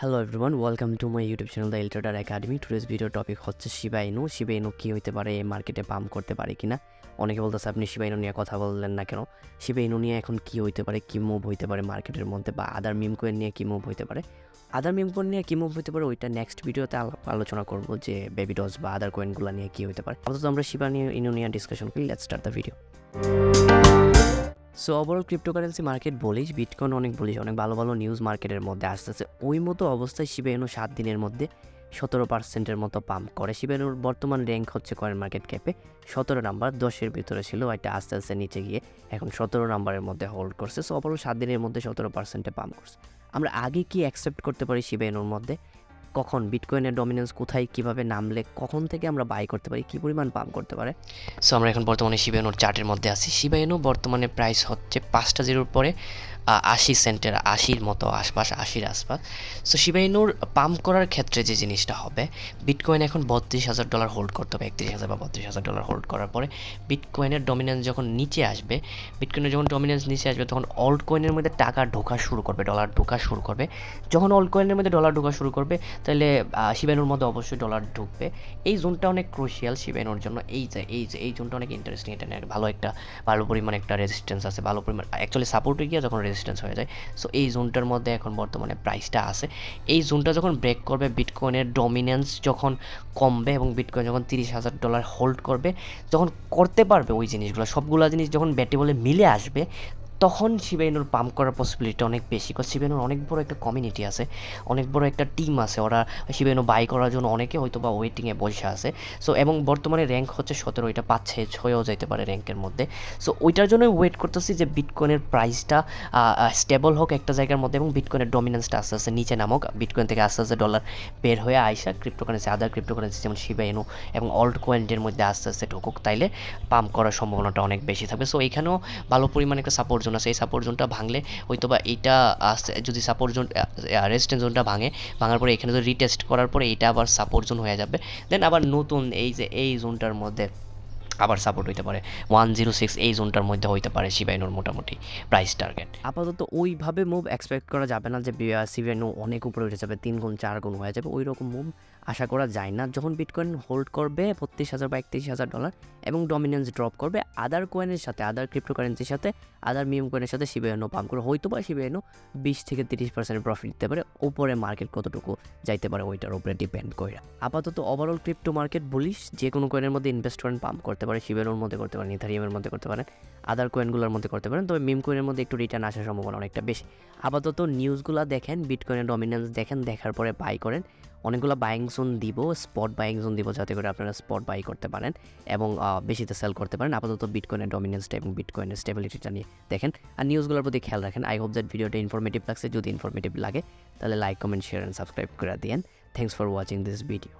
Hello everyone, welcome to my YouTube channel, the Untitled Academy. Today's video topic হচ্ছে Shiba Inu. Shiba Inu কি হইতে পারে, এই মার্কেটে পাম্প করতে পারে কিনা। অনেকে বলতেছে আপনি Shiba Inu নিয়ে কথা বললেন না কেন। Shiba Inu নিয়ে এখন কি হইতে পারে, কি মুভ হইতে পারে মার্কেটের মধ্যে, বা আদার মিম কয়েন নিয়ে কি মুভ হইতে পারে। আদার মিম কয়েন নিয়ে কি মুভ হইতে পারে ওইটা নেক্সট ভিডিওতে আলোচনা করব, যে বেবি ডজ বা আদার কয়েনগুলো নিয়ে কি হইতে পারে। আপাতত আমরা Shiba Inu নিয়ে ডিসকাশন করি। Let's start the video. So overall cryptocurrency market bullish, bitcoin অনেক বলিশ, অনেক ভালো ভালো নিউজ মার্কেটের মধ্যে আসতেছে। ওই মতো অবস্থায় Shiba Inu 7 দিনের মধ্যে 17% মতো পাম্প করে। Shiba Inuর বর্তমান র্যাঙ্ক হচ্ছে কয়েন মার্কেট ক্যাপে 17 নাম্বার, 10-এর ভিতরে ছিল, এটা আস্তে আস্তে নিচে গিয়ে এখন 17 নাম্বারের মধ্যে হোল্ড করছে। সো ওভারঅল 7 দিনের মধ্যে 17% পাম্প করছে। আমরা আগে কি অ্যাকসেপ্ট করতে পারি Shiba Inuর মধ্যে, কখন বিটকয়েনের ডমিনেন্স কোথায় কীভাবে নামলে কখন থেকে আমরা বাই করতে পারি, কী পরিমাণ পাম্প করতে পারে। সো আমরা এখন বর্তমানে Shiba Inuর চার্টের মধ্যে আছি। Shiba Inu বর্তমানে প্রাইস হচ্ছে 5টা জিরোর পরে 80 সেন্টের, 80-র মতো আশপাশ, 80-র আশপাশ। সো Shiba Inuর পাম্প করার ক্ষেত্রে যে জিনিসটা হবে, বিটকয়েন এখন $32,000 হোল্ড করতে হবে। 31,000 বা $32,000 হোল্ড করার পরে বিটকয়েনের ডমিনেন্স যখন নিচে আসবে, বিটকয়েনের যখন ডমিনেন্স নিচে আসবে, তখন অল্ট কয়েনের মধ্যে টাকা ঢোকা শুরু করবে, ডলার ঢোকা শুরু করবে। যখন অল্ট কয়েনের মধ্যে ডলার ঢোকা শুরু করবে, তাহলে Shiba Inuর মধ্যে অবশ্যই ডলার ঢুকবে। এই জোনটা অনেক ক্রুশিয়াল Shiba Inuর জন্য। এই জোনটা অনেক ইন্টারেস্টিং। এটা নিয়ে ভালো পরিমাণ একটা রেজিস্ট্যান্স আছে, ভালো পরিমাণ অ্যাকচুয়ালি সাপোর্টে গিয়ে যখন রেজিস্ট্যান্স হয়ে যায়। সো এই জোনটার মধ্যে এখন বর্তমানে প্রাইসটা আছে। এই জোনটা যখন ব্রেক করবে, বিটকয়েনের ডমিনেন্স যখন কমবে এবং বিটকয়েন যখন $30,000 হোল্ড করবে, যখন করতে পারবে ওই জিনিসগুলো, সবগুলো জিনিস যখন ব্যাটে বলে মিলে আসবে, তখন Shiba Inuর পাম্প করার পসিবিলিটি অনেক বেশি। কারণ Shiba Inuর অনেক বড় একটা কমিউনিটি আছে, অনেক বড় একটা টিম আছে। ওরা Shiba Inu বাই করার জন্য অনেকে হয়তো বা ওয়েটিংয়ে বসে আছে। সো এবং বর্তমানে র্যাঙ্ক হচ্ছে 17, এটা 5-6-6ও যাইতে পারে র্যাঙ্কের মধ্যে। সো ওইটার জন্যই ওয়েট করতেছি যে বিটকয়েনের প্রাইসটা স্টেবল হোক একটা জায়গার মধ্যে, এবং বিটকয়েনের ডমিনেন্সটা আস্তে আস্তে নিচে নামুক। বিটকয়েন থেকে আস্তে আস্তে ডলার বের হয়ে আইসা ক্রিপ্টোকারেন্সি, আদার ক্রিপ্টোকারেন্সি যেমন Shiba Inu এবং অল্ট কয়েনের মধ্যে আস্তে আস্তে ঢুকুক, তাইলে পাম্প করার সম্ভাবনাটা অনেক বেশি থাকবে। সো এইখানেও ভালো পরিমাণে একটা সাপোর্ট জোন আছে। এই সাপোর্ট জোনটা ভাঙলে হয়তো বা এইটা যদি সাপোর্ট জোন রেজিস্ট্যান্স জোনটা ভাঙার পরে এখানে যদি রিটেস্ট করার পরে এটা আবার সাপোর্ট জোন হয়ে যাবে, দেন আবার নতুন এই জোনটার মধ্যে আবার সাপোর্ট হইতে পারে 106, এই জোনটার মধ্যে হইতে পারে Shiba Inuর মোটামুটি প্রাইস টার্গেট। আপাতত ওইভাবে মুভ এক্সপেক্ট করা যাবে না যে Shiba Inu অনেক উপরে উঠে যাবে, 3 গুণ 4 গুণ হয়ে যাবে, ওই রকম মুভ আশা করা যায় না। যখন বিটকয়েন হোল্ড করবে $32,000 বা $31,000 এবং ডমিনেন্স ড্রপ করবে, আদার কয়েনের সাথে, আদার ক্রিপ্টোকারেন্সির সাথে, আদার মিম কয়েনের সাথে Shiba Inu পাম্প করে হয়তো বা Shiba Inu 20-30% প্রফিট দিতে পারে। উপরে মার্কেট কতটুকু যাইতে পারে ওইটার উপরে ডিপেন্ড করে। আপাতত ওভারঅল ক্রিপ্টো মার্কেট বলিশ, যে কোনো কয়েনের মধ্যে ইনভেস্ট করেন, পাম্প করতে পারে। Shiba Inuর মধ্যে করতে পারেন, ইথারিয়ামের মধ্যে করতে পারেন, আদার কয়েনগুলোর মধ্যে করতে পারেন। তবে মিম কয়েনের মধ্যে একটু রিটার্ন আসার সম্ভাবনা অনেকটা বেশি। আপাতত নিউজগুলো দেখেন, বিটকয়েনের ডমিনেন্স দেখেন, দেখার পরে বাই করেন। অনেকগুলো বাইং জোন দিব, স্পট বাইং জোন দিব, যাতে করে আপনারা স্পট বাই করতে পারেন এবং বেশিতে সেল করতে পারেন। আপাতত বিটকয়েনের ডমিনেন্সটা এবং বিটকয়েনের স্টেবিলিটিটা নিয়ে দেখেন, আর নিউজগুলোর প্রতি খেয়াল রাখেন। আই হোপ দ্যাট ভিডিওটা ইনফরমেটিভ লাগছে। যদি ইনফরমেটিভ লাগে তাহলে like, comment, share and subscribe করে দিন। Thanks for watching this video.